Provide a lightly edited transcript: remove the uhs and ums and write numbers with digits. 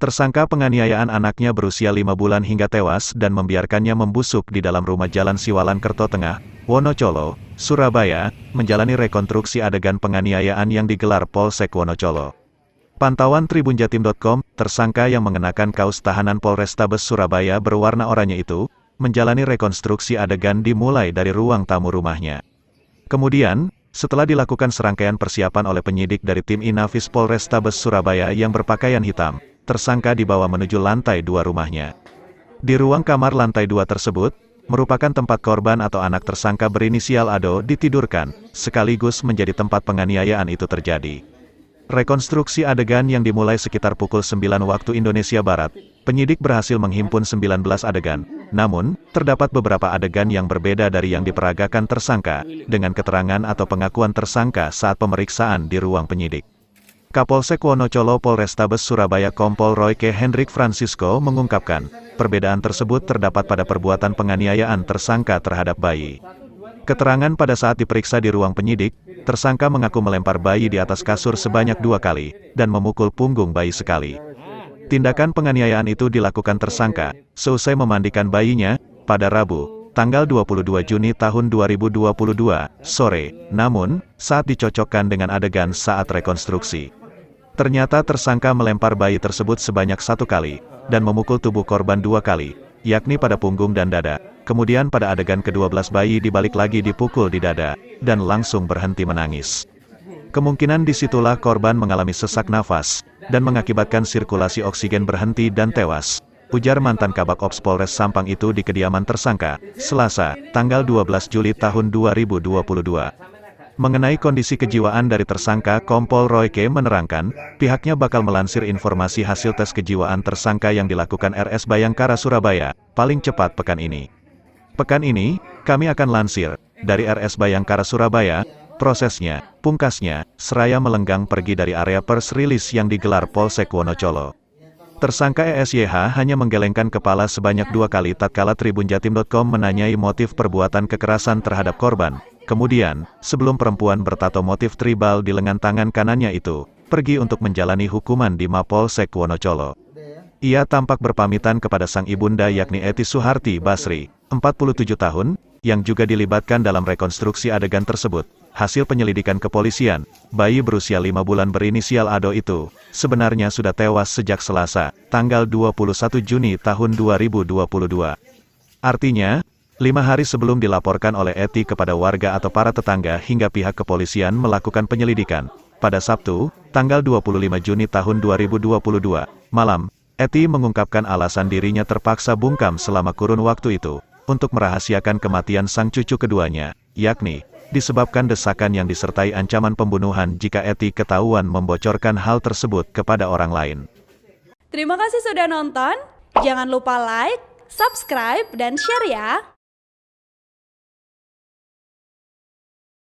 Tersangka penganiayaan anaknya berusia 5 bulan hingga tewas dan membiarkannya membusuk di dalam rumah Jalan Siwalan Kerto Tengah, Wonocolo, Surabaya, menjalani rekonstruksi adegan penganiayaan yang digelar Polsek Wonocolo. Pantauan tribunjatim.com, tersangka yang mengenakan kaos tahanan Polrestabes Surabaya berwarna oranye itu, menjalani rekonstruksi adegan dimulai dari ruang tamu rumahnya. Kemudian, setelah dilakukan serangkaian persiapan oleh penyidik dari tim Inafis Polrestabes Surabaya yang berpakaian hitam, tersangka dibawa menuju lantai 2 rumahnya. Di ruang kamar lantai 2 tersebut, merupakan tempat korban atau anak tersangka berinisial Ado ditidurkan, sekaligus menjadi tempat penganiayaan itu terjadi. Rekonstruksi adegan yang dimulai sekitar pukul 9 waktu Indonesia Barat, penyidik berhasil menghimpun 19 adegan, namun, terdapat beberapa adegan yang berbeda dari yang diperagakan tersangka, dengan keterangan atau pengakuan tersangka saat pemeriksaan di ruang penyidik. Kapolsek Wonocolo Polrestabes Surabaya Kompol Royke Hendrik Francisco mengungkapkan, perbedaan tersebut terdapat pada perbuatan penganiayaan tersangka terhadap bayi. Keterangan pada saat diperiksa di ruang penyidik, tersangka mengaku melempar bayi di atas kasur sebanyak 2 kali, dan memukul punggung bayi sekali. Tindakan penganiayaan itu dilakukan tersangka, seusai memandikan bayinya, pada Rabu, tanggal 22 Juni tahun 2022, sore, namun, saat dicocokkan dengan adegan saat rekonstruksi. Ternyata tersangka melempar bayi tersebut sebanyak 1 kali, dan memukul tubuh korban 2 kali, yakni pada punggung dan dada. Kemudian pada adegan ke-12 bayi dibalik lagi dipukul di dada, dan langsung berhenti menangis. Kemungkinan disitulah korban mengalami sesak nafas, dan mengakibatkan sirkulasi oksigen berhenti dan tewas, ujar mantan Kabak Ops Polres Sampang itu di kediaman tersangka, Selasa, tanggal 12 Juli tahun 2022. Mengenai kondisi kejiwaan dari tersangka, Kompol Royke menerangkan, pihaknya bakal melansir informasi hasil tes kejiwaan tersangka yang dilakukan RS Bayangkara Surabaya, paling cepat pekan ini. Pekan ini, kami akan lansir, dari RS Bayangkara Surabaya, prosesnya, pungkasnya, seraya melenggang pergi dari area press release yang digelar Polsek Wonocolo. Tersangka ESYH hanya menggelengkan kepala sebanyak 2 kali tatkala tribunjatim.com menanyai motif perbuatan kekerasan terhadap korban. Kemudian, sebelum perempuan bertato motif tribal di lengan tangan kanannya itu, pergi untuk menjalani hukuman di Mapolsek Wonocolo. Ia tampak berpamitan kepada sang ibunda yakni Eti Suharti Basri, 47 tahun, yang juga dilibatkan dalam rekonstruksi adegan tersebut. Hasil penyelidikan kepolisian, bayi berusia 5 bulan berinisial Ado itu, sebenarnya sudah tewas sejak Selasa, tanggal 21 Juni tahun 2022. Artinya, 5 hari sebelum dilaporkan oleh Eti kepada warga atau para tetangga hingga pihak kepolisian melakukan penyelidikan. Pada Sabtu, tanggal 25 Juni tahun 2022, malam, Eti mengungkapkan alasan dirinya terpaksa bungkam selama kurun waktu itu, untuk merahasiakan kematian sang cucu keduanya, yakni, disebabkan desakan yang disertai ancaman pembunuhan jika Eti ketahuan membocorkan hal tersebut kepada orang lain. Terima kasih sudah nonton, jangan lupa like, subscribe, dan share ya!